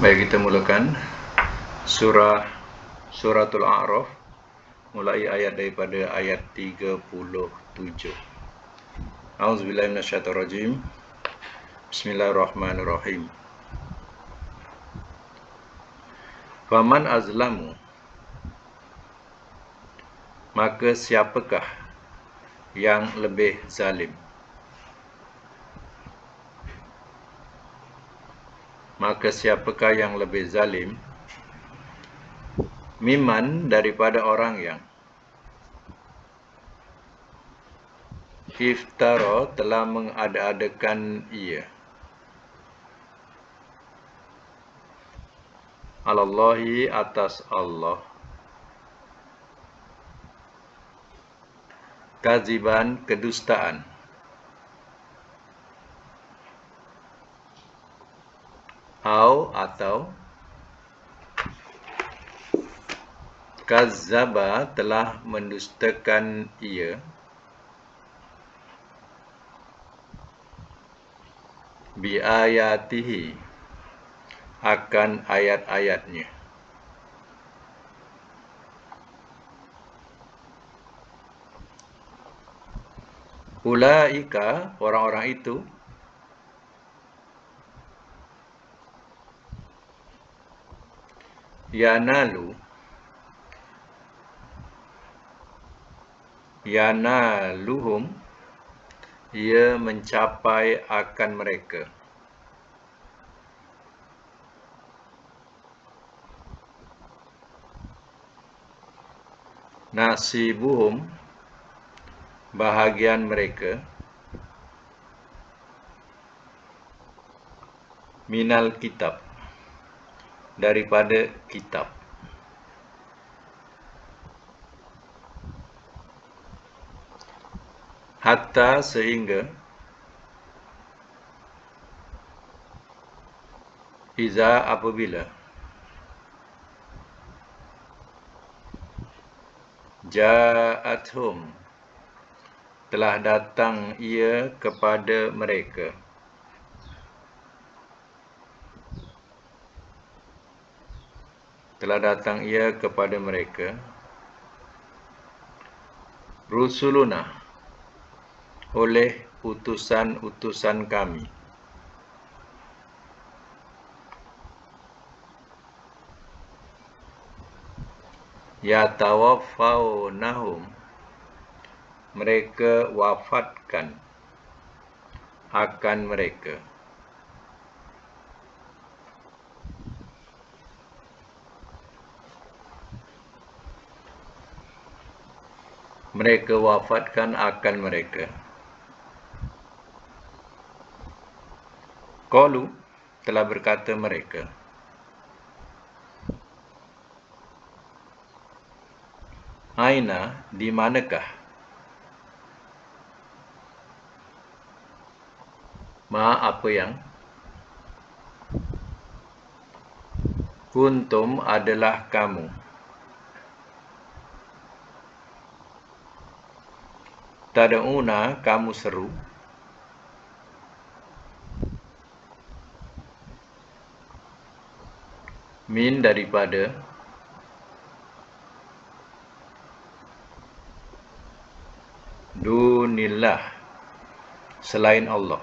Baik, kita mulakan suratul A'raf, mulai ayat daripada ayat 37. A'udzubillahi minasyaitonirrajim. Bismillahirrahmanirrahim. Faman azlamu, maka siapakah yang lebih zalim? Maka siapakah yang lebih zalim? Miman, daripada orang yang iftara, telah mengada-adakan ia, alallahi, atas Allah, kaziban, kedustaan, atau kazzaba, telah mendustakan ia, biayatihi, akan ayat-ayatnya. Ulaika, orang-orang itu, yanaluhum, ia mencapai akan mereka, nasibuhum, bahagian mereka, minal kitab, daripada kitab. Hatta, sehingga, iza, apabila, ja'athum, telah datang ia kepada mereka, rusuluna, oleh utusan-utusan kami, yatawaffawnahum, mereka wafatkan akan mereka, Qalu, telah berkata mereka, aina, di manakah, ma, apa yang, kuntum, adalah kamu, tad'una, kamu seru, min, daripada, dunillah, selain Allah.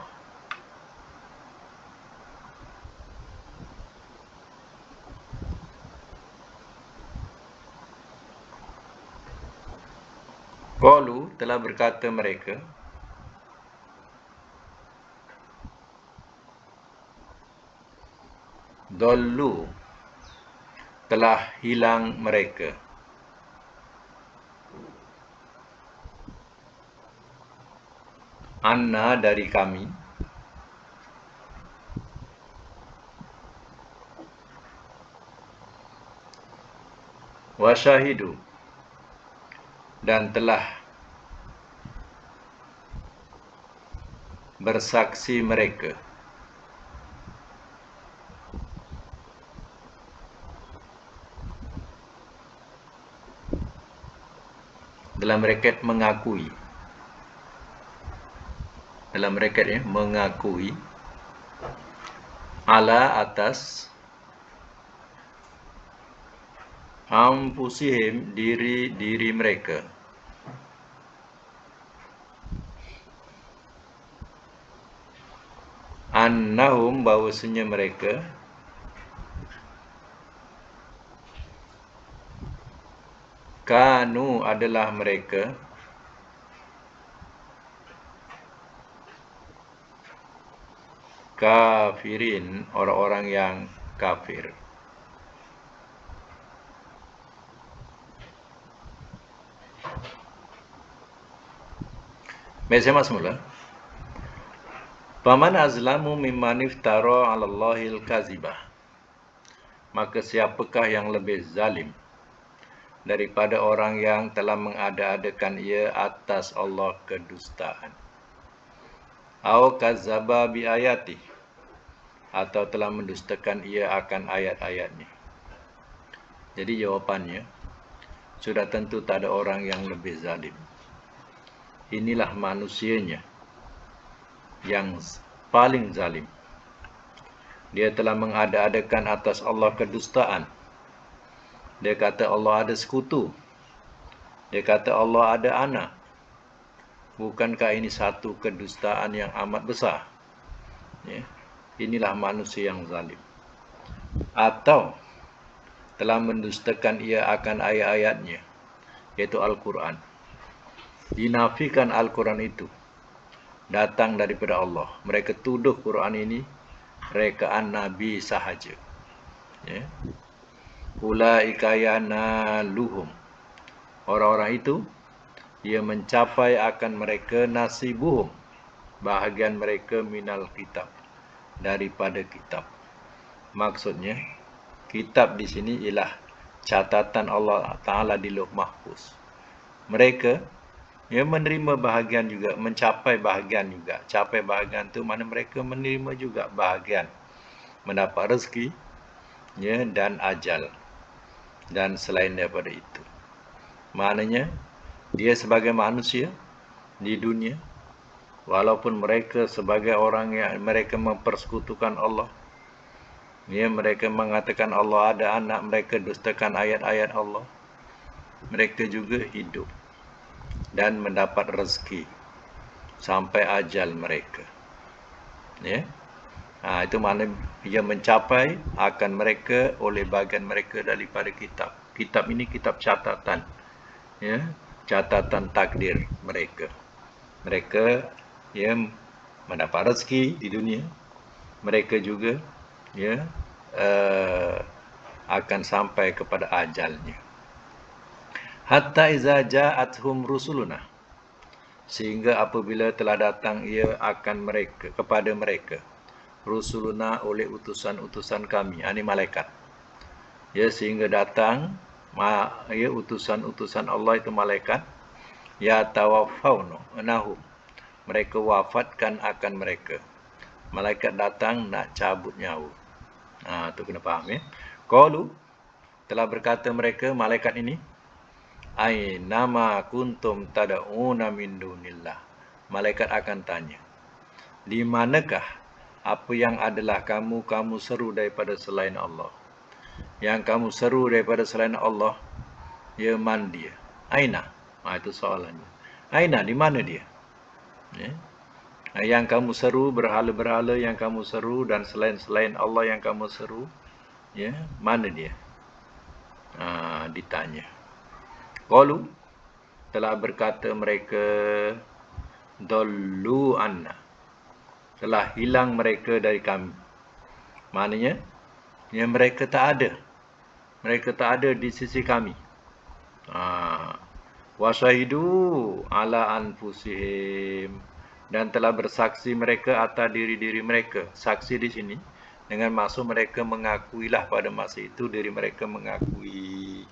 Qalu, telah berkata mereka, dallu, telah hilang mereka, anna, dari kami, wasyahidu, dan telah bersaksi mereka, dalam braket mengakui, ala, atas, Anfusihim, diri mereka. Annahum, bahawasanya mereka, kanu, adalah mereka, kafirin, orang-orang yang kafir. Baik, saya masuk mula. Faman azlamu mimman iftara 'ala Allahil kazibah. Maka siapakah yang lebih zalim daripada orang yang telah mengada-adakan ia atas Allah kedustaan. Au kazzaba bi ayati, atau telah mendustakan ia akan ayat-ayatnya. Jadi jawapannya, sudah tentu tak ada orang yang lebih zalim. Inilah manusianya yang paling zalim. Dia telah mengada-adakan atas Allah kedustaan. Dia kata Allah ada sekutu. Dia kata Allah ada anak. Bukankah ini satu kedustaan yang amat besar? Ya. Inilah manusia yang zalim. Atau telah mendustakan ia akan ayat-ayatnya, yaitu Al-Quran. Dinafikan Al-Quran itu datang daripada Allah. Mereka tuduh Quran ini rekaan Nabi sahaja. Ya. Ulaika yanaluhum, orang-orang itu, ia mencapai akan mereka nasibuhum, bahagian mereka minal kitab, daripada kitab. Maksudnya, kitab di sini ialah catatan Allah Ta'ala di Lauh Mahfuz. Mereka ia menerima bahagian juga, mencapai bahagian juga. Capai bahagian itu mana mereka menerima juga bahagian, mendapat rezeki, ya, dan ajal, dan selain daripada itu. Maknanya, dia sebagai manusia di dunia, walaupun mereka sebagai orang yang mereka mempersekutukan Allah, ya, mereka mengatakan Allah ada anak, mereka dustakan ayat-ayat Allah, mereka juga hidup dan mendapat rezeki sampai ajal mereka. Ya. Itu makna ia mencapai akan mereka oleh bagian mereka daripada kitab. Kitab ini kitab catatan. Ya, catatan takdir mereka. Mereka, ya, mendapat rezeki di dunia. Mereka juga, ya, akan sampai kepada ajalnya. Hatta iza ja'athum rusuluna, sehingga apabila telah datang ia akan mereka, kepada mereka, rusuluna, oleh utusan-utusan kami, ini malaikat. Ya, sehingga datang ya, utusan-utusan Allah itu malaikat, ya tawaffawnu nahum, mereka wafatkan akan mereka. Malaikat datang nak cabut nyawa. Tu kena faham, ya. Qalu, telah berkata mereka, malaikat ini, Ainama kuntum tada'una min dunillah. Malaikat akan tanya, di manakah apa yang adalah kamu seru daripada selain Allah? Yang kamu seru daripada selain Allah, ya, man dia? Aina? Itu soalannya. Aina, di mana dia? Ya. Yang kamu seru, berhala-berhala yang kamu seru, dan selain Allah yang kamu seru, ya, mana dia? Ditanya. Qalu, telah berkata mereka, dollu anna, telah hilang mereka dari kami. Maknanya, ya, mereka tak ada. Mereka tak ada di sisi kami. Wasyahidu ala anfusihim, dan telah bersaksi mereka atas diri-diri mereka. Saksi di sini dengan maksud mereka mengakuilah pada masa itu, diri mereka mengakui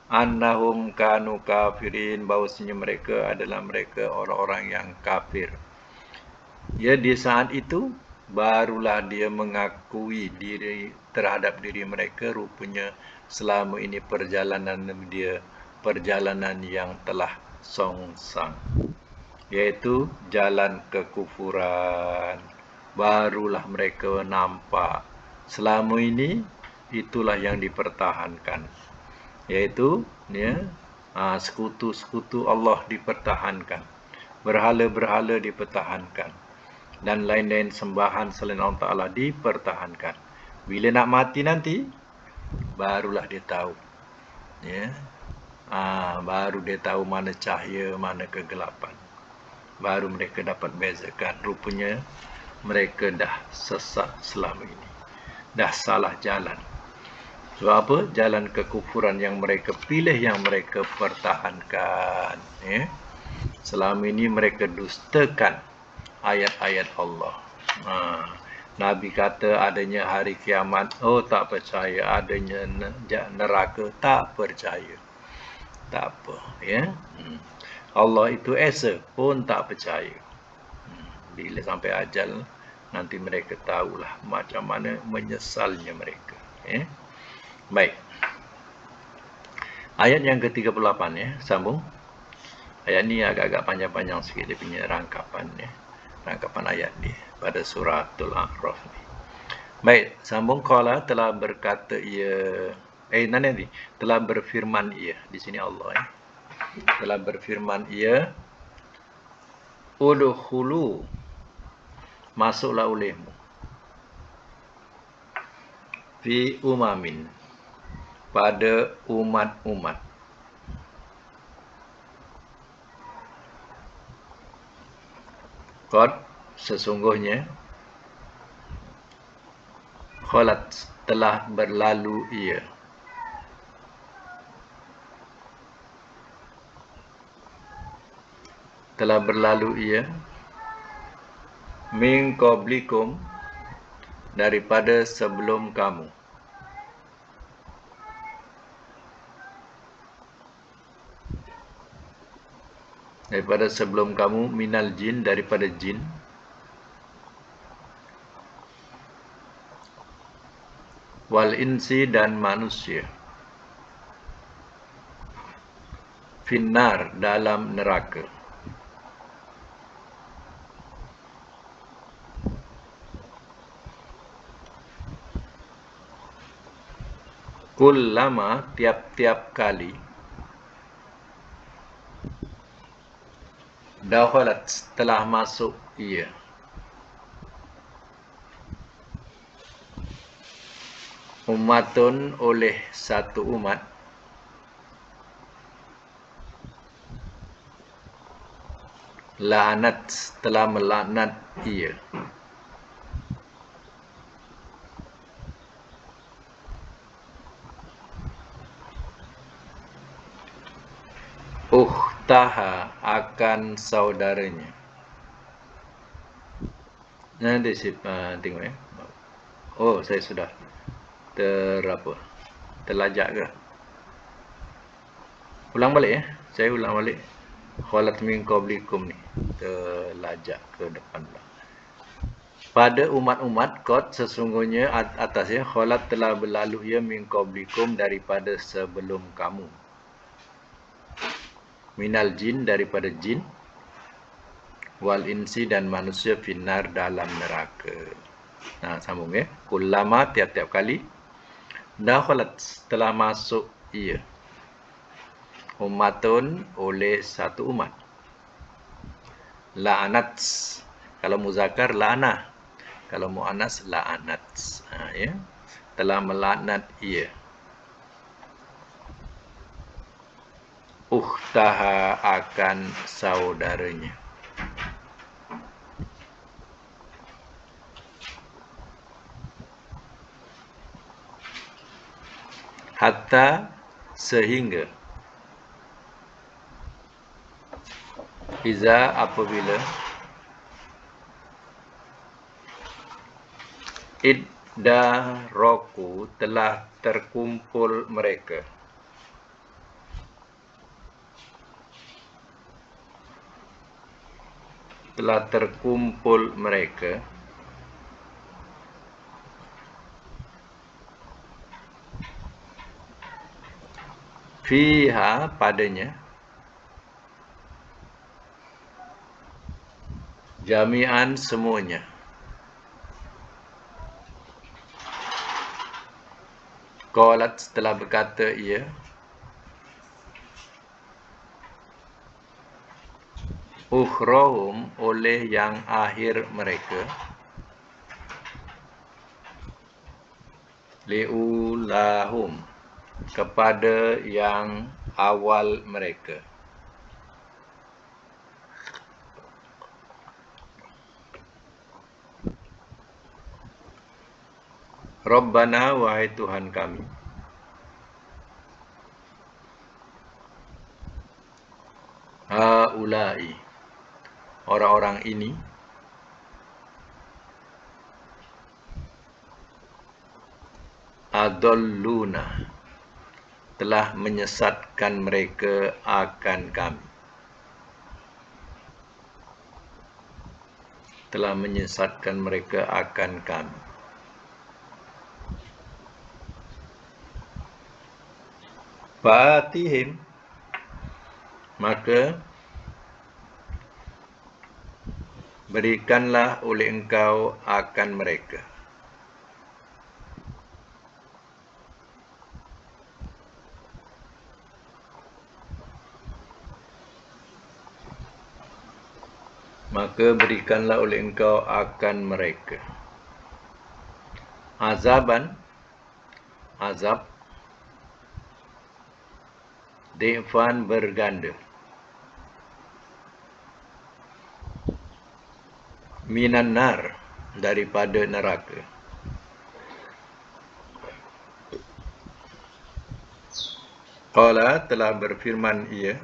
annahum kanu kafirin, bahawasanya mereka adalah mereka orang-orang yang kafir. Ya, di saat itu barulah dia mengakui diri terhadap diri mereka, rupanya selama ini perjalanan dia perjalanan yang telah songsang, yaitu jalan kekufuran. Barulah mereka nampak selama ini itulah yang dipertahankan. Iaitu sekutu-sekutu Allah dipertahankan, berhala-berhala dipertahankan, dan lain-lain sembahan selain Allah Ta'ala dipertahankan. Bila nak mati nanti, barulah dia tahu. Baru dia tahu mana cahaya, mana kegelapan. Baru mereka dapat bezakan. Rupanya mereka dah sesat selama ini. Dah salah jalan. Sebab apa? Jalan kekufuran yang mereka pilih, yang mereka pertahankan. Selama ini mereka dustakan ayat-ayat Allah. Nabi kata adanya hari kiamat, tak percaya. Adanya neraka, tak percaya. Tak apa, Allah itu esa pun tak percaya. Bila sampai ajal, nanti mereka tahulah macam mana menyesalnya mereka. Baik. Ayat yang ke-38 sambung. Ayat ni agak-agak panjang-panjang sikit dia punya rangkapan ayat ni pada suratul A'raf ni. Baik, sambung. Qala telah berkata ia telah berfirman ia. Di sini Allah telah berfirman ia, udkhulu, masuklah olehmu, fi umamin, pada umat-umat, qad, sesungguhnya, khalat, telah berlalu ia, min qablikum, daripada sebelum kamu, minal jin, daripada jin, wal insi, dan manusia, finnar, dalam neraka. Kullama, tiap-tiap kali, dakhalat, telah masuk ia, ummatun, oleh satu umat, la'anat, telah melaknat ia, ukhtaha, akan saudaranya. Nanti saya tengok saya sudah terlajak ke? Ulang balik saya ulang balik. Khalat min qablikum ni terlajak ke depan lah. Pada umat-umat, qad, sesungguhnya atasnya, khalat, telah berlalu ia, min qablikum, daripada sebelum kamu, minal jin, daripada jin, wal insi, dan manusia, finnar, dalam neraka. Sambung kullama, tiap-tiap kali, dakhalat, telah masuk ia, ummatun, oleh satu umat, la'anat, kalau muzakkar la'anah, kalau muannas la'anat, telah melaknat ia, ukhtaha, akan saudaranya. Hatta, sehingga, iza, apabila, iddaraku, telah terkumpul mereka, fiha, padanya, jami'an, semuanya, qalat, telah berkata ia, ukhrahum oleh yang akhir mereka, liulahum kepada yang awal mereka. Rabbana, wahai Tuhan kami, haulai, orang-orang ini, adalluna, telah menyesatkan mereka akan kami. Telah menyesatkan mereka akan kami. Fatihim, maka berikanlah oleh engkau akan mereka. Maka berikanlah oleh engkau akan mereka azaban, azab, di'fan berganda, minan nar, daripada neraka. Qala, telah berfirman ia,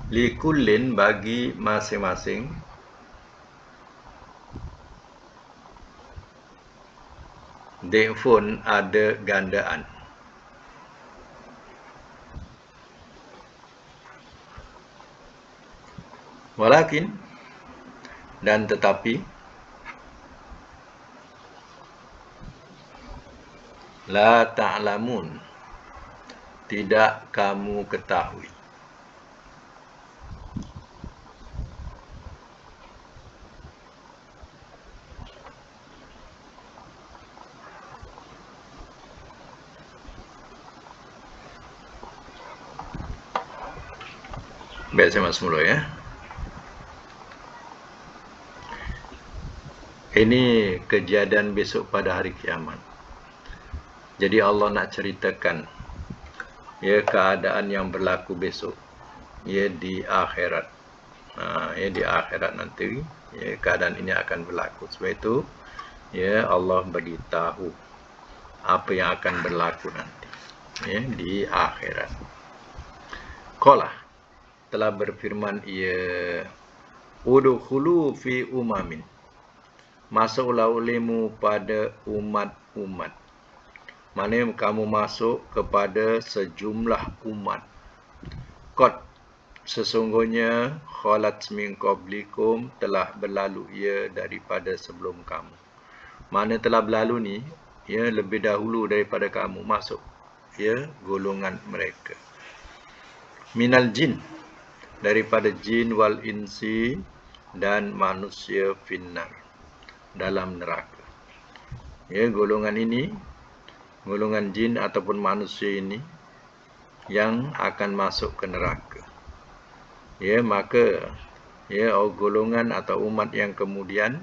likullin, bagi masing-masing, di'fun, ada gandaan. Walakin, dan tetapi, la ta'lamun, tidak kamu ketahui. Baik, saya masuk mula ya. Ini kejadian besok pada hari kiamat. Jadi Allah nak ceritakan ya keadaan yang berlaku besok ya di akhirat. Ya di akhirat nanti ya keadaan ini akan berlaku. Sebab itu ya Allah beritahu apa yang akan berlaku nanti ya di akhirat. Qala, telah berfirman ia, udkhulu fi umamin, masuklah olehmu pada umat-umat. Maknanya kamu masuk kepada sejumlah umat. Qad, sesungguhnya, khalat min qablikum, telah berlalu ia daripada sebelum kamu. Mana telah berlalu ni, ya lebih dahulu daripada kamu masuk ya golongan mereka. Minal jin, daripada jin, wal insi, dan manusia, finnar, dalam neraka. Ya, golongan ini, golongan jin ataupun manusia ini yang akan masuk ke neraka. Ya, maka ya golongan atau umat yang kemudian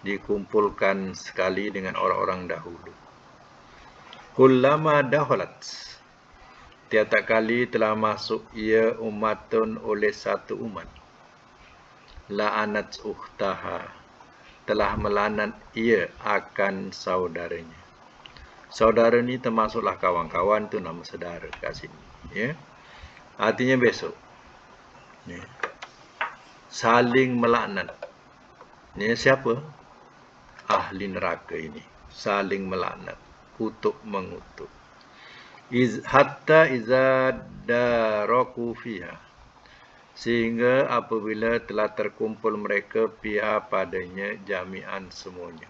dikumpulkan sekali dengan orang-orang dahulu. Kullama dakhalat, tiap-tiap kali telah masuk ia umatun oleh satu umat, la'anat ukhtaha, telah melanat ia akan saudaranya. Saudara ni termasuklah kawan-kawan, tu nama saudara kat sini ya. Artinya besok ya, saling melaknat. Ni siapa? Ahli neraka ini saling melaknat, kutuk mengutuk. Hatta iza daraku fiha, sehingga apabila telah terkumpul mereka fiha padanya jami'an semuanya.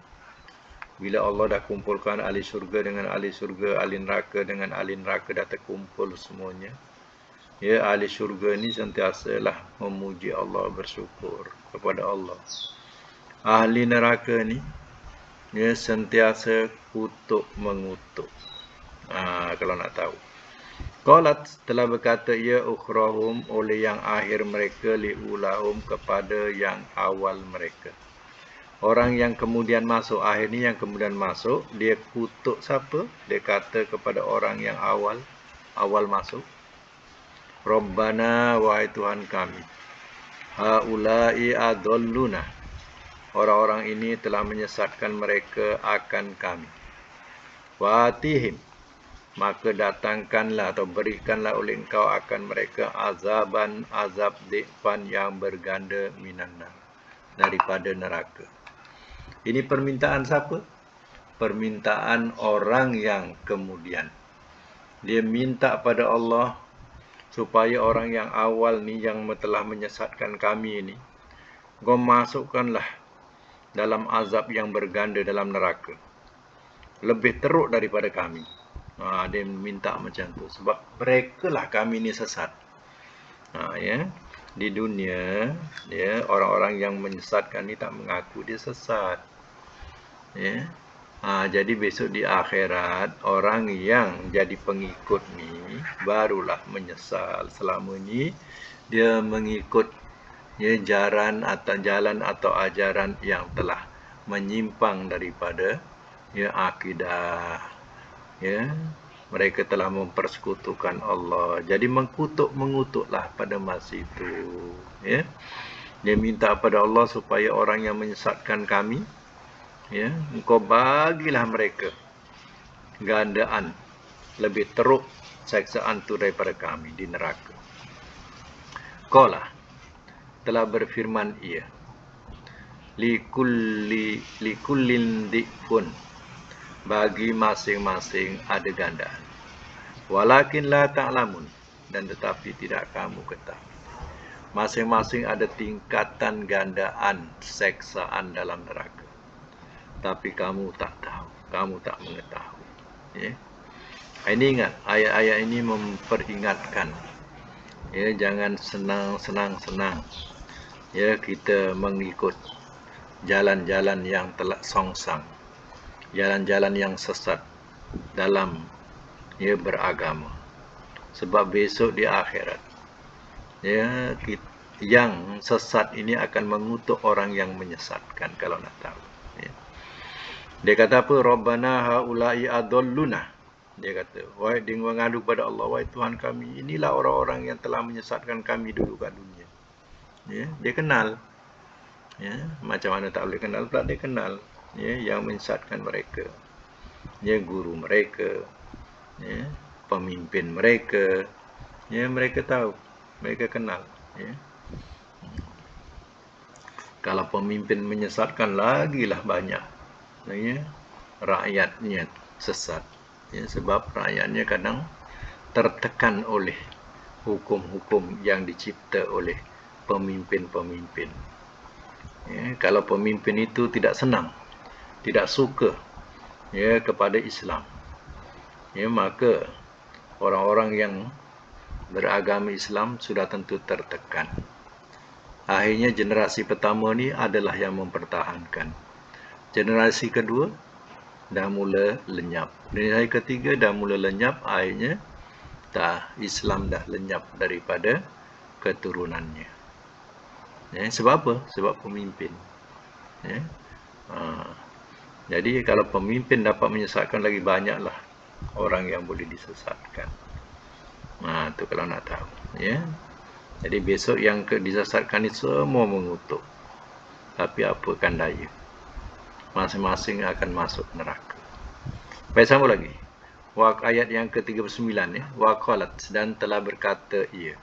Bila Allah dah kumpulkan ahli syurga dengan ahli syurga, ahli neraka dengan ahli neraka dah terkumpul semuanya. Ya, ahli syurga ni sentiasalah memuji Allah, bersyukur kepada Allah. Ahli neraka ni Ya, sentiasa kutuk mengutuk. Kalau nak tahu. Qalat telah berkata ia ukhrahum oleh yang akhir mereka liulahum kepada yang awal mereka. Orang yang kemudian masuk, akhir ni yang kemudian masuk, dia kutuk siapa? Dia kata kepada orang yang awal masuk. Rabbana wahai Tuhan kami. Haula'i adalluna. Orang-orang ini telah menyesatkan mereka akan kami. Watihim. Maka datangkanlah atau berikanlah oleh engkau akan mereka azab di'fan yang berganda minanar. Daripada neraka. Ini permintaan siapa? Permintaan orang yang kemudian. Dia minta pada Allah supaya orang yang awal ni yang telah menyesatkan kami ini, kau masukkanlah dalam azab yang berganda dalam neraka. Lebih teruk daripada kami. Dia minta macam tu. Sebab mereka lah kami ni sesat. Ya. Di dunia, ya, orang-orang yang menyesatkan ni tak mengaku dia sesat. Ya. Jadi besok di akhirat, orang yang jadi pengikut ni barulah menyesal. Selama ni dia mengikut ya, jalan atau ajaran yang telah menyimpang daripada ya, akidah. Ya, mereka telah mempersekutukan Allah. Jadi mengutuklah pada masa itu. Ya. Dia minta pada Allah supaya orang yang menyesatkan kami, ya, engkau bagilah mereka gandaan lebih teruk siksaan itu daripada kami di neraka. Qala telah berfirman ia, likullin di'fun, bagi masing-masing ada gandaan. Walakin la ta'lamun, dan tetapi tidak kamu ketahui. Masing-masing ada tingkatan gandaan siksaan dalam neraka. Tapi kamu tak tahu, kamu tak mengetahui. Ya. Ini ingat, ayat-ayat ini memperingatkan. Ya, jangan senang. Ya, kita mengikut jalan-jalan yang telah songsang, jalan-jalan yang sesat dalam ya, beragama. Sebab besok di akhirat, ya, yang sesat ini akan mengutuk orang yang menyesatkan kalau nak tahu. Ya. Dia kata apa? Rabbana haula'i adalluna. Dia kata, wahai dia mengadu pada Allah, wahai Tuhan kami, inilah orang-orang yang telah menyesatkan kami dulu kat dunia. Ya, dia kenal. Ya, macam mana tak boleh kenal pula, dia kenal. Ya, yang menyesatkan mereka. Ya, guru mereka. Ya, pemimpin mereka. Ya, mereka tahu. Mereka kenal. Ya. Kalau pemimpin menyesatkan, lagilah banyak. Ya, rakyatnya sesat. Ya, sebab rakyatnya kadang tertekan oleh hukum-hukum yang dicipta oleh pemimpin-pemimpin. Ya, kalau pemimpin itu tidak senang, tidak suka ya, kepada Islam, ya, maka orang-orang yang beragama Islam sudah tentu tertekan. Akhirnya generasi pertama ni adalah yang mempertahankan. Generasi kedua dah mula lenyap. Generasi ketiga dah mula lenyap, akhirnya Islam dah lenyap daripada keturunannya. Ya, sebab apa? Sebab pemimpin. Ya. Jadi kalau pemimpin dapat menyesatkan, lagi banyaklah orang yang boleh disesatkan. Itu kalau nak tahu. Ya. Jadi besok yang disesatkan ni semua mengutuk. Tapi apakan daya, masing-masing akan masuk neraka. Baik, sambung lagi. Ayat yang ke-39 ya. Wa qalat, dan telah berkata ia.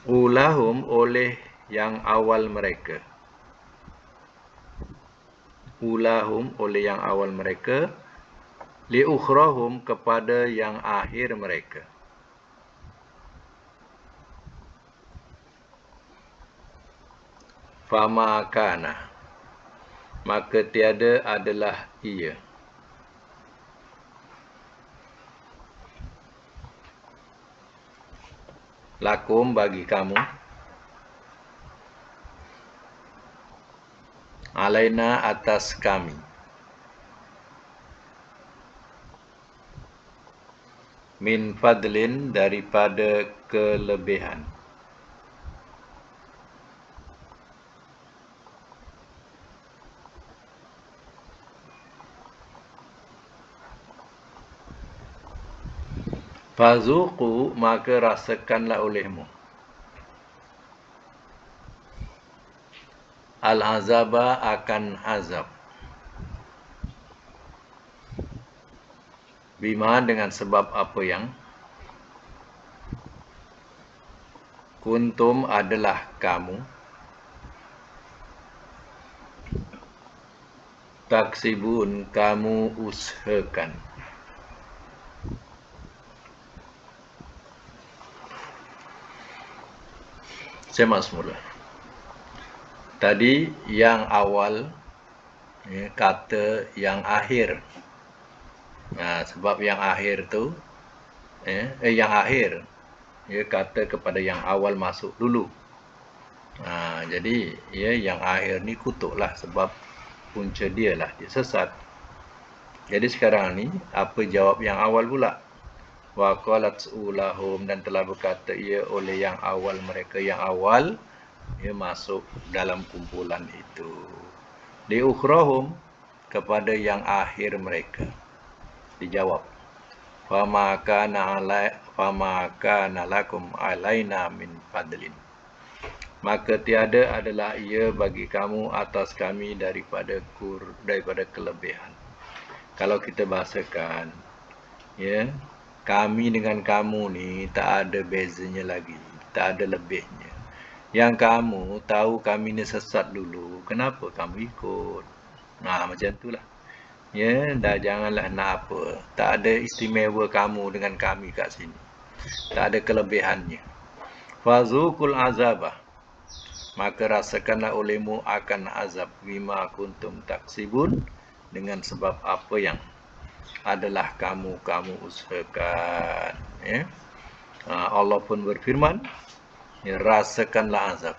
Ulahum oleh yang awal mereka. Ulahum oleh yang awal mereka. Liukhrahum kepada yang akhir mereka. Fama kana, maka tiada adalah ia. Lakum bagi kamu. alaina atas kami, min fadlin daripada kelebihan. Fazuqu, maka rasakanlah olehmu al-azaba, akan azab, bima, dengan sebab apa yang kuntum, adalah kamu, taksibun, kamu usahakan. Saya semula. Tadi yang awal, kata yang akhir. Sebab yang akhir tu, yang akhir, kata kepada yang awal masuk dulu. Jadi yang akhir ni kutuklah, sebab punca dia lah, dia sesat. Jadi sekarang ni, apa jawab yang awal pula? Wa qalat ulahum, dan telah berkata ia oleh yang awal mereka. Yang awal, masuk dalam kumpulan itu. Di ukhrahum, kepada yang akhir mereka. Dijawab, fama kana lakum alaina min fadlin, maka tiada adalah ia bagi kamu atas kami daripada kelebihan. Kalau kita bahasakan, kami dengan kamu ni tak ada bezanya lagi, tak ada lebihnya. Yang kamu tahu kami ni sesat dulu, kenapa kamu ikut? Macam itulah. Dah janganlah nak apa. Tak ada istimewa kamu dengan kami kat sini. Tak ada kelebihannya. Fazuqul azabah, maka rasakanlah olehmu akan azab, bima kuntum taksibun, dengan sebab apa yang adalah kamu usahakan. Allah pun berfirman, rasakanlah azab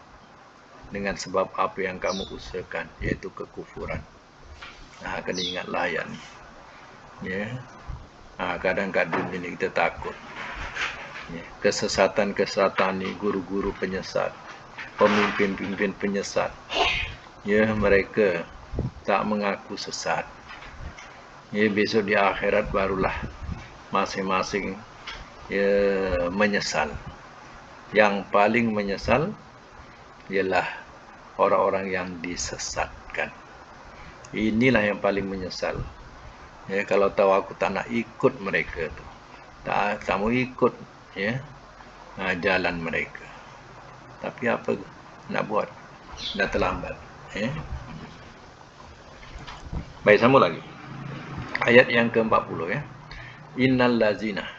dengan sebab apa yang kamu usahakan, iaitu kekufuran. Kena ingatlah ayat ni. Kadang-kadang ini kita takut. Kesesatan ni, guru-guru penyesat, pemimpin-pemimpin penyesat, mereka tak mengaku sesat. Besok di akhirat barulah masing-masing menyesal. Yang paling menyesal ialah orang-orang yang disesatkan. Inilah yang paling menyesal. Kalau tahu aku tak nak ikut mereka tu, tak mau ikut jalan mereka. Tapi apa nak buat? Dah terlambat. Baik, sambung lagi. Ayat yang ke-40 Innal lazina,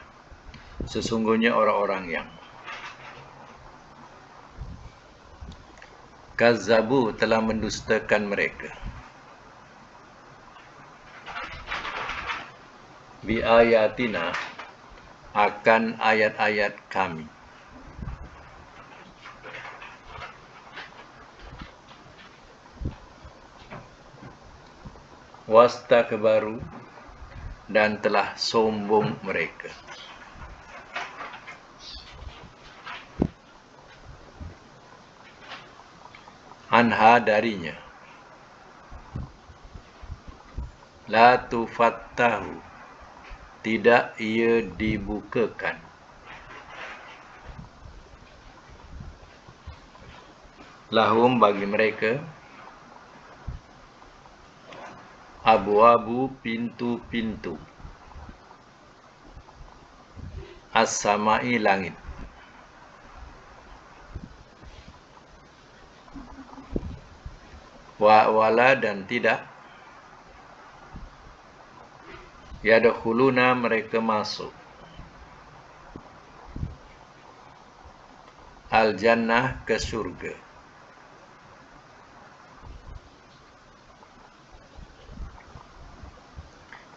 sesungguhnya orang-orang yang kazzabu, telah mendustakan mereka, bi ayatina, akan ayat-ayat kami, wastakbaru, dan telah sombong mereka, anha, darinya, la tufattahu, tidak ia dibukakan, lahum, bagi mereka, abwabu, pintu-pintu, as-samai, langit, wala, dan tidak, yadkhuluna, mereka masuk, al-jannah, ke surga,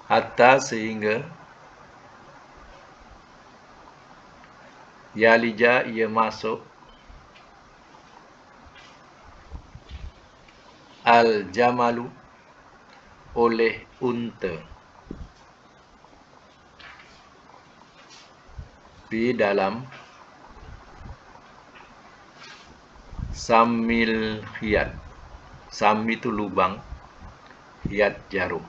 hatta, sehingga, yalija, ia masuk, al-jamalu, oleh unta, di dalam samil khiyat. Sam itu lubang, khiyat jarum.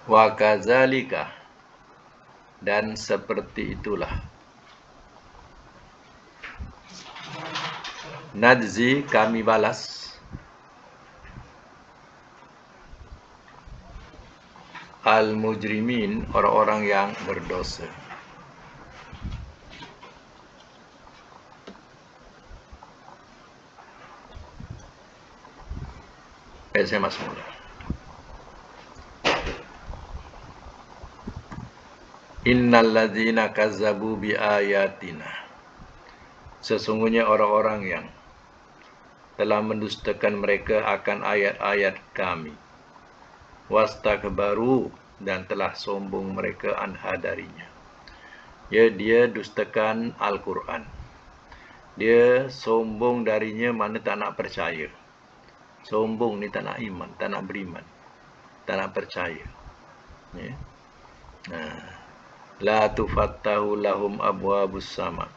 Wa kadzalika, dan seperti itulah, najzi, kami balas, al-mujrimin, orang-orang yang berdosa. Saya masuk mula. Innal ladzina kazzabu bi ayatina, sesungguhnya orang-orang yang telah mendustakan mereka akan ayat-ayat kami, wastakbaru, dan telah sombong mereka anha darinya. Ya, dia dustakan Al-Quran, dia sombong darinya, mana tak nak percaya. Sombong ni tak nak iman, tak nak beriman, tak nak percaya. Ya. La tufattahu lahum abwabus sama,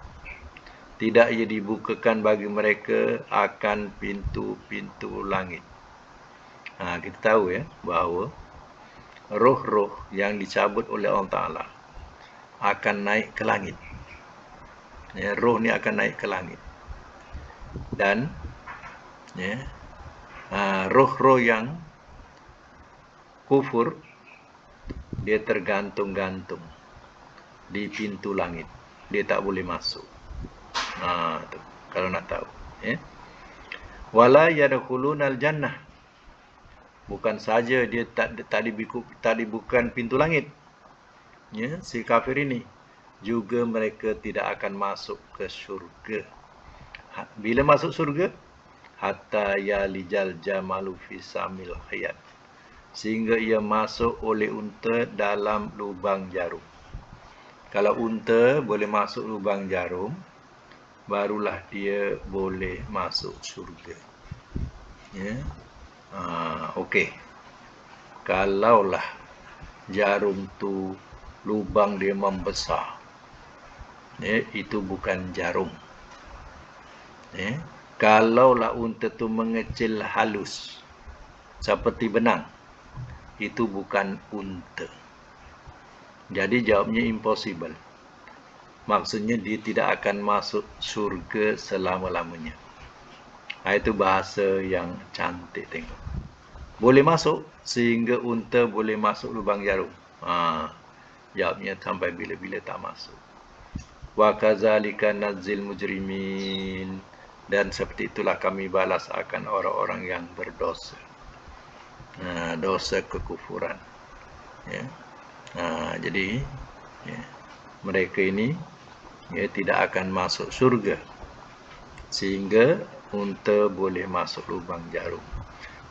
tidak ia dibukakan bagi mereka akan pintu-pintu langit. Kita tahu ya bahawa roh-roh yang dicabut oleh Allah Ta'ala akan naik ke langit. Ya, roh ni akan naik ke langit. Dan ya, roh-roh yang kufur, dia tergantung-gantung di pintu langit, dia tak boleh masuk. Tu, kalau nak tahu ya. Wala yadkhulunal jannah, bukan saja dia tak dibukakan pintu langit ya, si kafir ini, juga mereka tidak akan masuk ke syurga. Bila masuk syurga? Hatta yalijal jamalu fi samil khiyat, sehingga ia masuk oleh unta dalam lubang jarum. Kalau unta boleh masuk lubang jarum, barulah dia boleh masuk syurga. Ya. Okey. Kalaulah jarum tu lubang dia membesar, ya, itu bukan jarum. Ya. Kalaulah unta tu mengecil halus seperti benang, itu bukan unta. Jadi jawabnya impossible. Maksudnya dia tidak akan masuk syurga selama-lamanya. Itu bahasa yang cantik, tengok. Boleh masuk sehingga unta boleh masuk lubang jarum. Jawabnya sampai bila-bila tak masuk. Wa kadzalika nadzil mujrimin, dan seperti itulah kami balas akan orang-orang yang berdosa. Dosa kekufuran. Ya. Jadi ya, mereka ini ya, tidak akan masuk surga sehingga unta boleh masuk lubang jarum.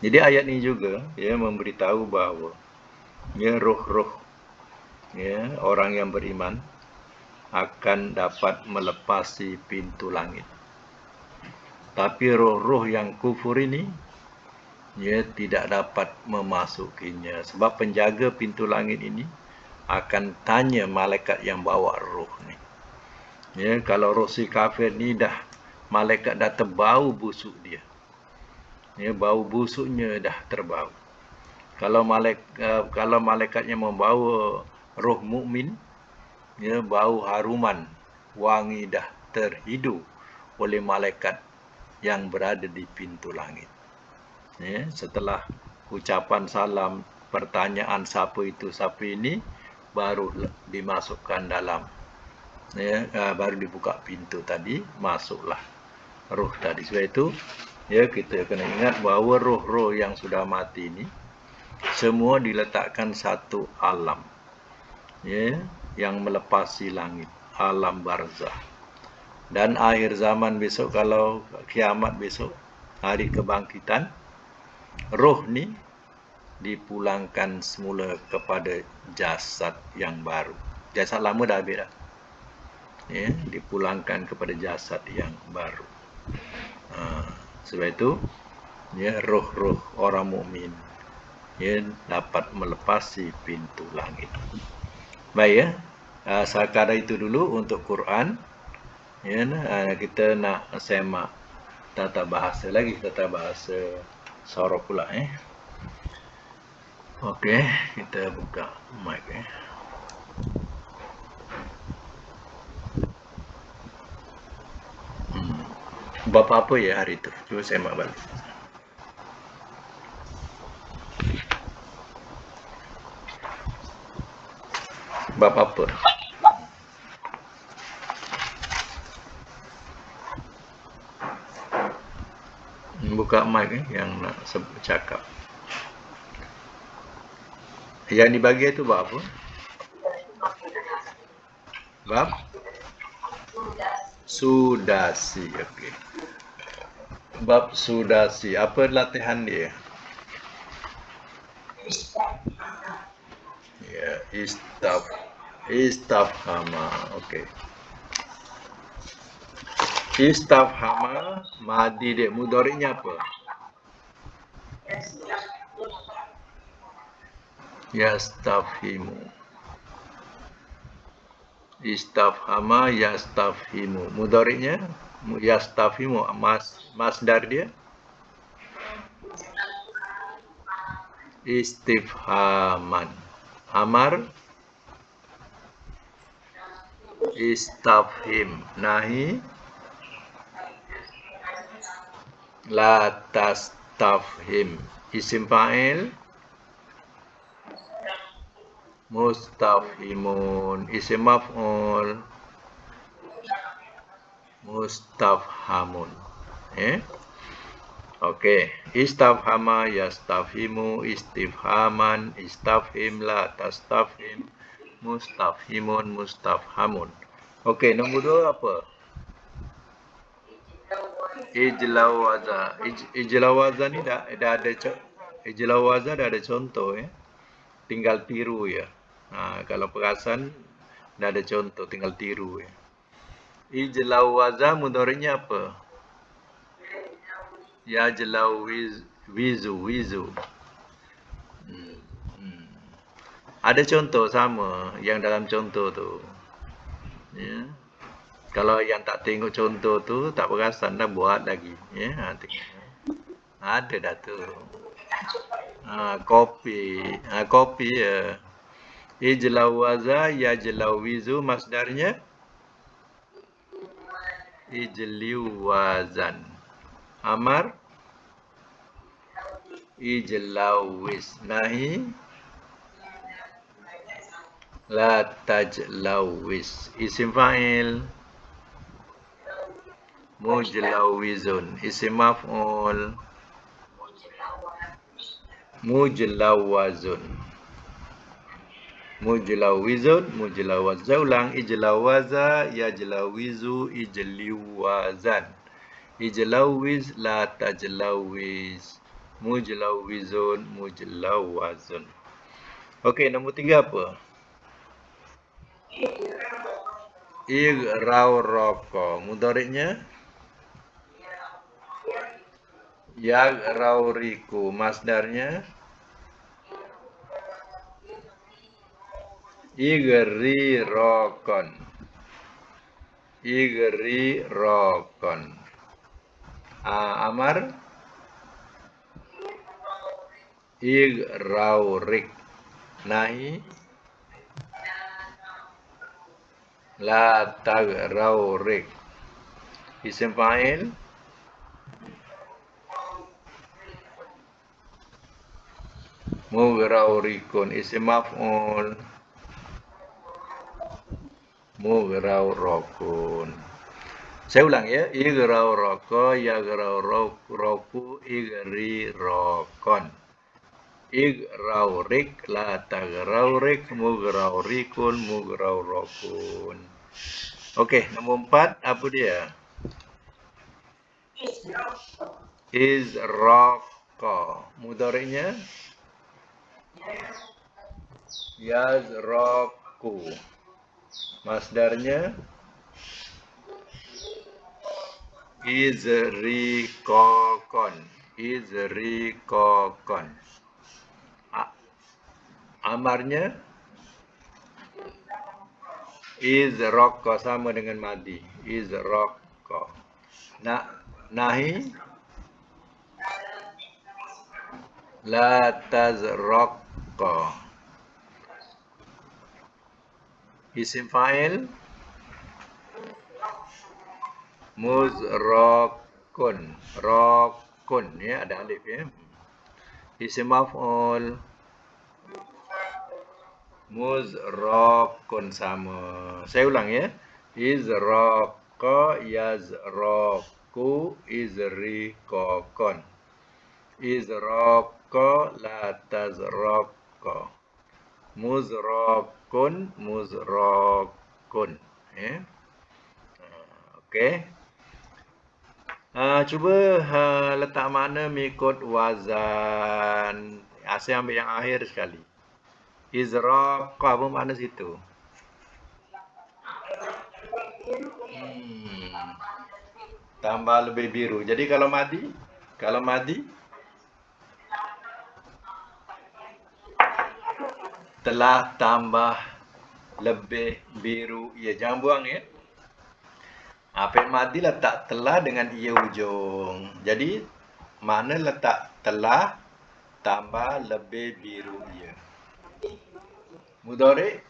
Jadi ayat ini juga ya memberitahu bahawa ya roh-roh ya orang yang beriman akan dapat melepasi pintu langit. Tapi roh-roh yang kufur ini ya tidak dapat memasukinya, sebab penjaga pintu langit ini akan tanya malaikat yang bawa roh ni. Ya, kalau roh si kafir ni malaikat dah terbau busuk dia. Ya, bau busuknya dah terbau. Kalau malaikatnya membawa roh mukmin, ya, bau haruman wangi dah terhidu oleh malaikat yang berada di pintu langit. Ya, setelah ucapan salam, pertanyaan siapa itu, siapa ini, baru dimasukkan dalam ya, baru dibuka pintu tadi, masuklah roh tadi. Sebab itu ya kita kena ingat bahawa roh-roh yang sudah mati ini semua diletakkan satu alam ya, yang melepasi langit, alam barzah. Dan akhir zaman besok, kalau kiamat besok, hari kebangkitan, roh ni dipulangkan semula kepada jasad yang baru. Jasad lama dah habis dah. ya, dipulangkan kepada jasad yang baru. Sebab itu ya, roh-roh orang mukmin ya dapat melepasi pintu langit. Baik ya, sekadar itu dulu untuk Quran. Ya, kita nak semak tata bahasa lagi, tata bahasa Sarawak pula. Okey, kita buka mic. Bab apa ya hari itu? Cuba semak balik. Bab apa? Buka mic yang nak cakap. Yang dibagi itu bab apa? Bab Sudasi. Okey. Bab Sudasi. Apa latihan dia? Ya, istafhama. Okey. Istafhama, madi dia. Mudhari'nya apa? Yastafhimu. Istafhama yastafhimu. Mudhari'nya yastafhimu. Masdar dia istifhaman. Amar istafhim. Nahi la tastafhim. Isim fa'il mustafhimun. Isim maf'ul mustafhamun. Okey, istafhama yastafhimu, istifhaman, istafhim la tastafhim, mustafhimun, mustafhamun. Okey, nombor 2 apa? Ijlawaza. Ijlawaza ni dah ada ijlawaza dah ada contoh ya. Tinggal tiru ya. Kalau perasan dah ada contoh, tinggal tiru ya. Ijlawaza mudhari'nya apa? Wizu. Ada contoh sama yang dalam contoh tu. Ya. Kalau yang tak tengok contoh tu tak perasan dah buat lagi. Ya, ada dah tu. Kopi ya. Ijlawaza yajlawizu masdarnya ijliwazan. Amar ijlawis. Nahi la tajlawis. Isim fa'il mujlawizun. Isim maf'ul mujlawazun. Mujlawazza. Ulang. Ijlawaza yajlawizu ijliwazan. Ijlawiz la tajlawiz. Mujlawizun mujlawazun. Okey, nombor 3 apa? Ighrauraka. Mudhari'nya yaghrauriku. Masdarnya igrirokon. Amar ighraurik. Nahi la taghraurik. Isim fa'il mughraurikun. Isim maf'ul mughraurakun. Saya ulang ya. Ighrauraka yaghrauraku igrirokon. Ighraurik la taghraurik mughlaurikun mughraurakun. Okey, nombor 4 apa dia? Izraqa. Mudhari'nya yazraqu. Masdarnya Izrikokon. Izrikokon. Amarnya izroko, sama dengan madi. Izroko. Nahi la tazroko. Isim fa'il muzrokun. Rokun, ya, ada alif, ya. Isim maf'ul muzrokun, sama. Saya ulang, ya. Izroko yazroku izrikokon. Izroko la tazroko. Muzrokun muzrokun. Ya. Okey. Cuba letak mana mengikut wazan. Saya ambil yang akhir sekali. Izraq, apa makna situ? Tambah lebih biru. Jadi kalau madi? Kalau madi? Telah tambah lebih biru. Ya, jangan buang, ya. Fi'il madi letak telah dengan ia ujung. Jadi, mana letak telah tambah lebih biru ia. Mudhari'?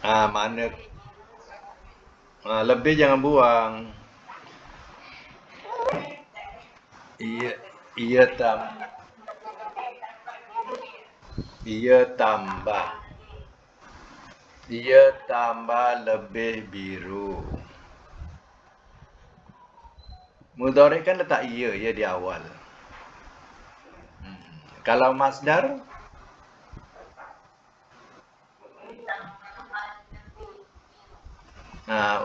Mana lebih jangan buang. Ia tambah. Ia tambah lebih biru. Mudhari' kan letak ia di awal. Kalau masdar?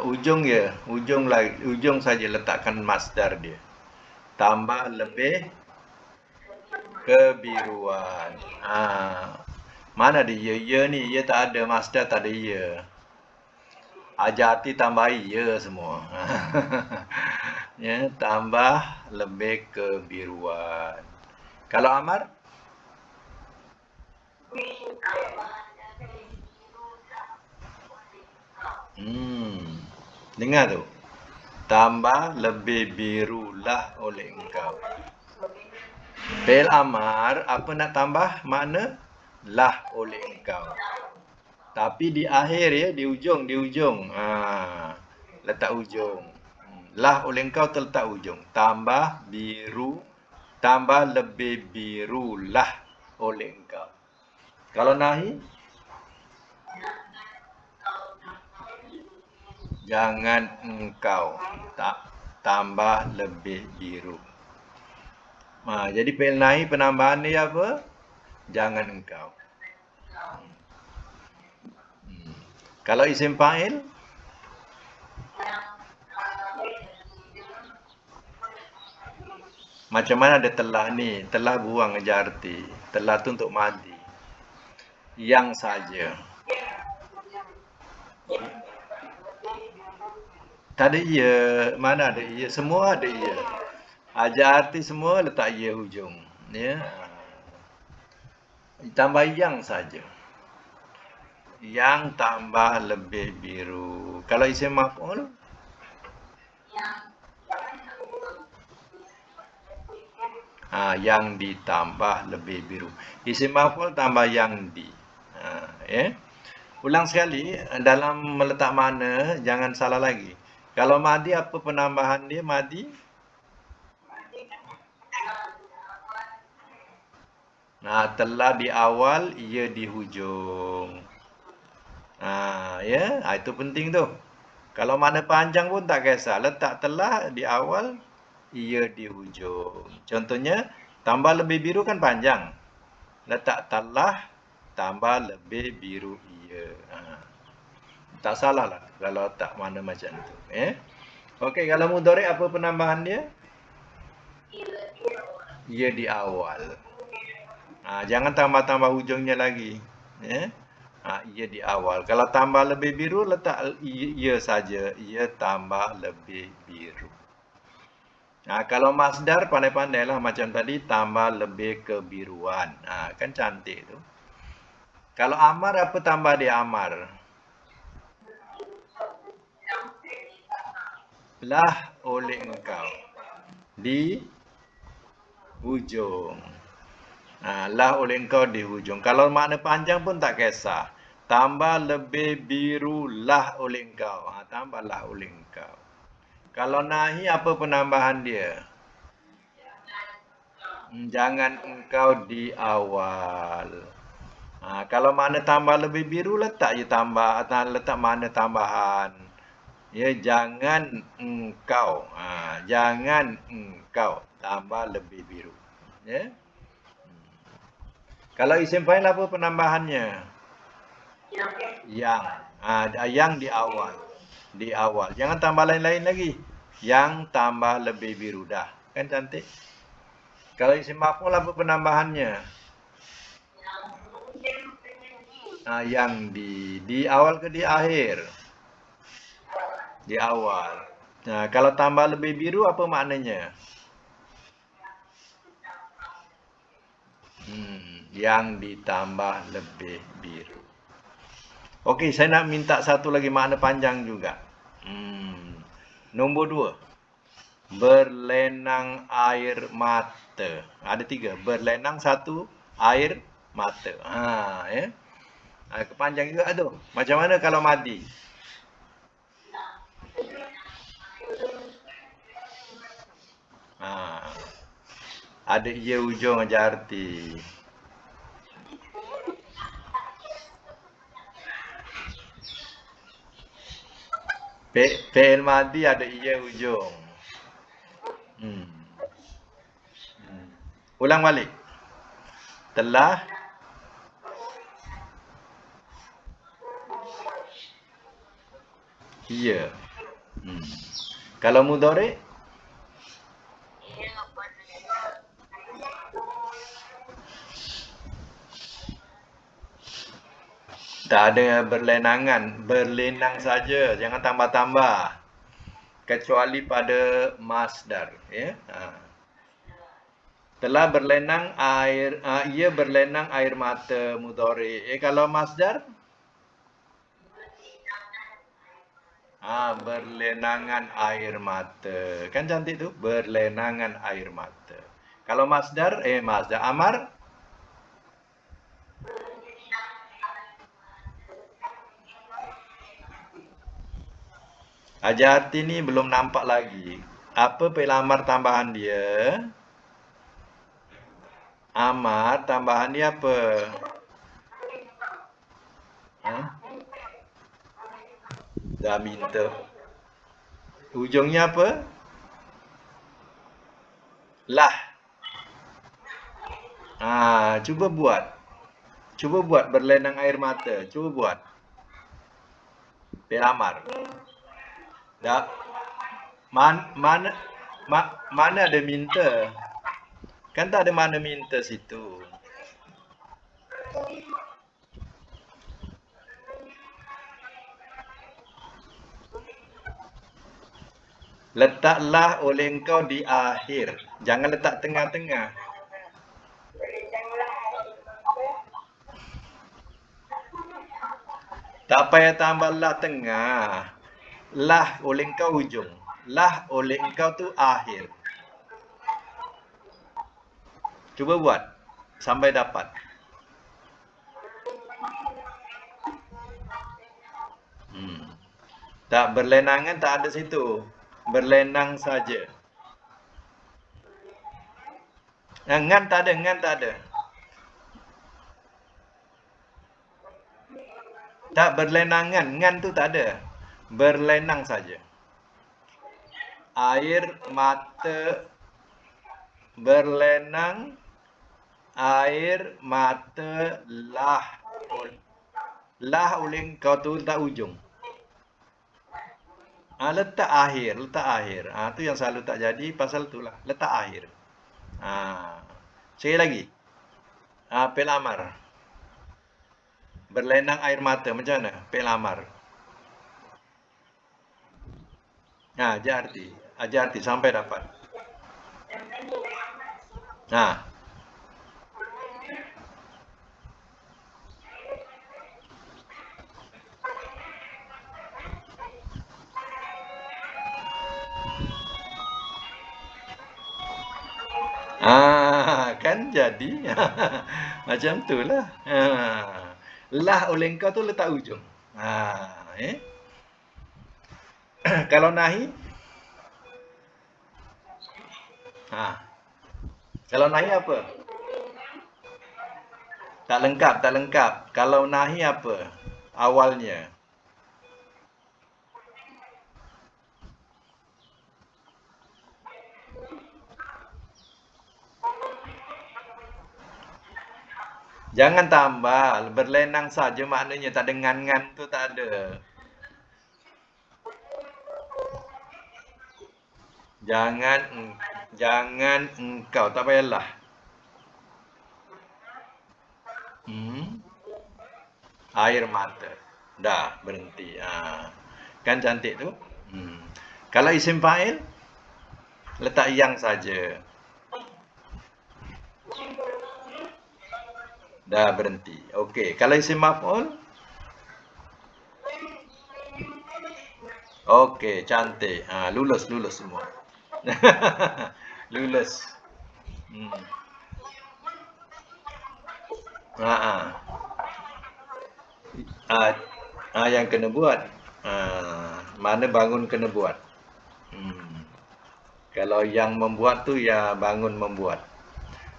Ujung saja letakkan masdar dia. Tambah lebih kebiruan. Mana ada ia? Ia ni, ia tak ada masdar, tak ada ia. Ajati tambah ia semua. Ya, tambah lebih kebiruan. Kalau amar? Dengar tu. Tambah lebih birulah oleh engkau. Fi'il amar, apa nak tambah makna? Lah oleh engkau. Tapi di akhir, ya, di ujung. Letak ujung. Lah oleh engkau terletak ujung. Tambah biru, tambah lebih birulah oleh engkau. Kalau nahi? Jangan engkau tambah lebih biru. Jadi fi'il nahi penambahan dia apa? Jangan engkau. Kalau isim fa'il? Macam mana ada telah ni? Telah buang aja arti. Telah tu untuk madi. Yang saja. Tak ada ia. Mana ada ia? Semua ada ia. Ajar arti semua letak ia hujung. Ya. Tambah yang saja. Yang tambah lebih biru. Kalau isim maf'ul? Yang ditambah lebih biru. Isim maf'ul tambah yang di. Ya. Ulang sekali, dalam meletak mana jangan salah lagi. Kalau madi, apa penambahan dia madi? Telah di awal, ia di hujung. Ya, itu penting tu. Kalau mana panjang pun tak kisah. Letak telah di awal, ia di hujung. Contohnya, tambah lebih biru kan panjang. Letak telah, tambah lebih biru ia. Tak salah lah kalau tak mana macam tu. Okey, kalau mudhari' apa penambahan dia? Ia di awal. Jangan tambah-tambah hujungnya lagi. Ia di awal. Kalau tambah lebih biru, letak ia saja. Ia tambah lebih biru. Kalau masdar pandai-pandailah macam tadi, tambah lebih kebiruan. Kan cantik tu. Kalau amar, apa tambah dia amar? Lah oleh engkau. Di hujung. Lah oleh engkau di hujung. Kalau makna panjang pun tak kisah. Tambah lebih biru lah oleh engkau. Tambahlah oleh engkau. Kalau nahi, apa penambahan dia? Jangan engkau di awal. Kalau makna tambah lebih biru, letak je tambah, letak makna tambahan. Ya, jangan engkau. Jangan engkau tambah lebih biru. Ya. Kalau isim fa'il, apa penambahannya? Yang. Yang di awal. Di awal. Jangan tambah lain-lain lagi. Yang tambah lebih biru dah. Kan cantik? Kalau isim maf'ul, apa penambahannya? Yang di awal ke di akhir? Di awal. Kalau tambah lebih biru, apa maknanya? Yang ditambah lebih biru. Okey, saya nak minta satu lagi makna panjang juga. Nombor 2. Berlenang air mata. Ada 3. Berlenang 1, air mata. Ya. Kepanjang juga tu. Macam mana kalau madi? Ada ia ujung aja arti. Fi'il madi ada ia ujung. Ulang balik. Telah. Ia. Kalau mudhari'? Tak ada berlenangan. Berlenang saja. Jangan tambah-tambah. Kecuali pada masdar. Ya. Telah berlenang air. Ia berlenang air mata mudhari'. Kalau masdar? Berlenangan air mata. Kan cantik tu? Berlenangan air mata. Kalau masdar? Masdar. Amar? Hajati ni belum nampak lagi. Apa fi'il amar tambahan dia? Amar tambahan dia apa? Dah minta. Ujungnya apa? Lah. Cuba buat. Cuba buat berlenang air mata. Cuba buat. Fi'il amar. Dah. Mana ada minta? Kan tak ada mana minta situ. Letaklah oleh engkau di akhir. Jangan letak tengah-tengah. Tak payah tambah lah tengah. Lah oleh engkau hujung. Lah oleh engkau tu akhir. Cuba buat. Sampai dapat. Tak berlenangan tak ada situ. Berlenang saja. Ngan tak ada, ngan tak ada. Tak berlenangan, ngan tu tak ada. Berlenang saja. Air mata berlenang, air mata lah. Lah oleh engkau tu letak ujung. Letak akhir, letak akhir. Tu yang selalu tak jadi pasal itulah. Letak akhir. Sekali lagi. Fi'il amar. Berlenang air mata macam mana? Pelamar. Nah, ajar arti sampai dapat. Nah, kan jadi macam tu lah. Lah oleh kau tu letak ujung. Eh? Kalau nahi, ha. Kalau nahi apa? Tak lengkap, tak lengkap. Kalau nahi apa? Awalnya. Jangan tambah, berlenang saja maknanya tak ada ngan-ngan tu tak ada. Jangan jangan engkau tak payahlah. Hmm? Air mata. Dah berhenti. Kan cantik tu? Hmm. Kalau isim fa'il letak yang saja. Dah berhenti. Okey, kalau isim maf'ul okey, cantik. Lulus semua. Lulus. Hmm. Ha ah. Ah, yang kena buat. Mana bangun kena buat. Hmm. Kalau yang membuat tu ya bangun membuat.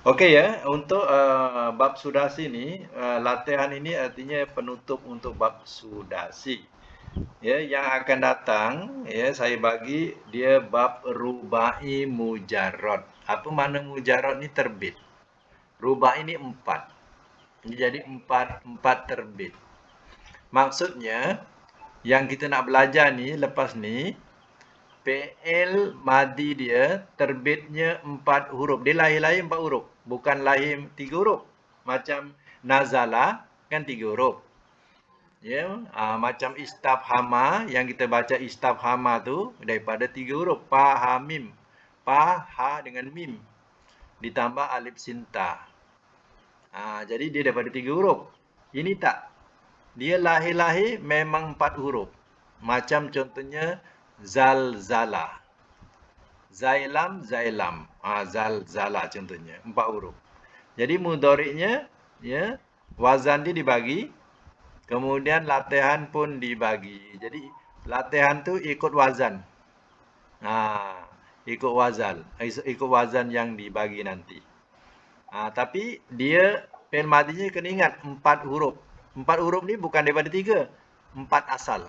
Okey ya, untuk bab sudasi ni, latihan ini artinya penutup untuk bab sudasi. Ya, yang akan datang ya saya bagi dia bab rubai mujarrad. Apa makna mujarrad ni terbit. Rubai ini 4. Jadi empat terbit. Maksudnya yang kita nak belajar ni lepas ni PL madi dia terbitnya 4 huruf. Dia lahir-lahir 4 huruf, bukan lahir 3 huruf. Macam nazala kan 3 huruf. Ya, macam istafhama yang kita baca istafhama tu daripada 3 huruf pa ha mim. Pa ha dengan mim ditambah alif sinta. Jadi dia daripada 3 huruf. Ini tak. Dia lahir-lahir memang 4 huruf. Macam contohnya zalzala. Zailam, zailam. Zalzala contohnya. 4 huruf. Jadi mudhari'nya ya, wazan dia dibagi. Kemudian latihan pun dibagi. Jadi latihan tu ikut wazan. Ikut wazan. Ikut wazan yang dibagi nanti. Tapi dia fi'il madinya kena ingat 4 huruf. 4 huruf ni bukan daripada 3. 4 asal.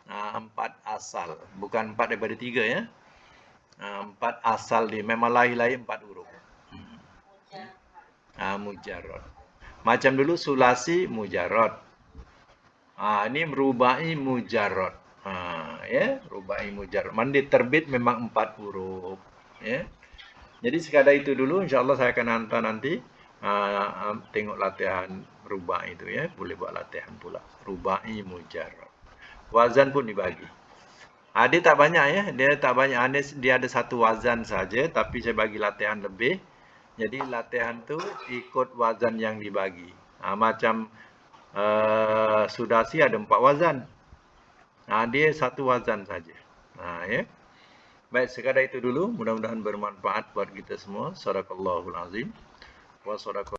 4 asal. Bukan 4 daripada 3 ya. 4 asal dia. Memang lahir-lahir 4 huruf. Mujarrad. Macam dulu sulasi mujarrad. Ini rubai mujarrad. Ya, rubai mujarrad. Mandi terbit memang 4 huruf. Ya. Jadi sekadar itu dulu, insya-Allah saya akan hantar nanti tengok latihan rubai itu ya, boleh buat latihan pula. Rubai mujarrad. Wazan pun dibagi. Dia tak banyak ya, dia tak banyak. Dia ada satu wazan saja, tapi saya bagi latihan lebih. Jadi latihan tu ikut wazan yang dibagi. Macam sudasi ada 4 wazan. Dia satu wazan saja. Ya. Baik, sekadar itu dulu. Mudah-mudahan bermanfaat buat kita semua. Sadaqallahul azim. Wa sadaqallahu